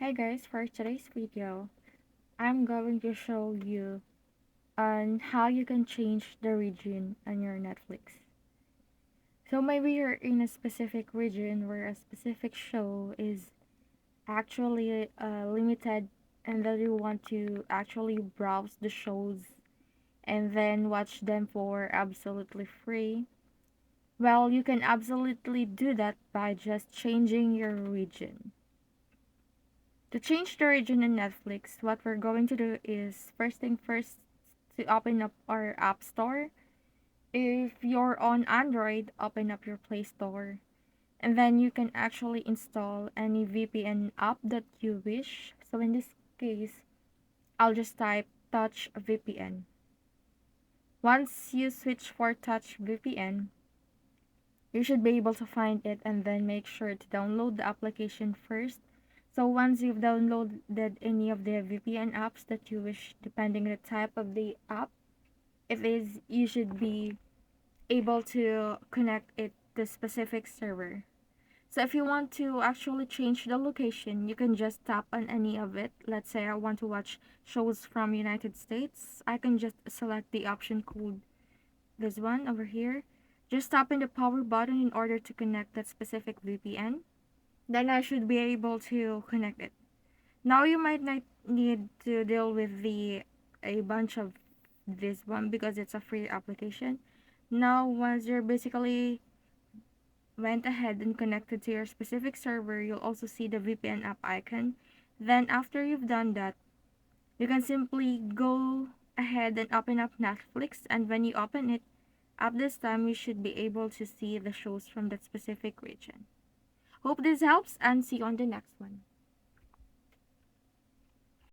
Hey guys, for today's video, I'm going to show you on how you can change the region on your Netflix. So maybe you're in a specific region where a specific show is actually limited and that you want to actually browse the shows and then watch them for absolutely free. Well, you can absolutely do that by just changing your region. To change the region in Netflix, what we're going to do is first thing first to open up our app store. If you're on Android, open up your Play Store and then you can actually install any VPN app that you wish. So in this case, I'll just type Touch VPN. Once you switch for Touch VPN, you should be able to find it and then make sure to download the application first. So once you've downloaded any of the VPN apps that you wish, depending on the type of the app it is, you should be able to connect it to specific server. So if you want to actually change the location, you can just tap on any of it. Let's say I want to watch shows from United States. I can just select the option code, this one over here. Just tap in the power button in order to connect that specific VPN. Then I should be able to connect it. Now you might not need to deal with the a bunch of this one because it's a free application. Now once you're basically went ahead and connected to your specific server, you'll also see the VPN app icon. Then after you've done that, you can simply go ahead and open up Netflix, and when you open it, at this time you should be able to see the shows from that specific region. Hope this helps and see you on the next one.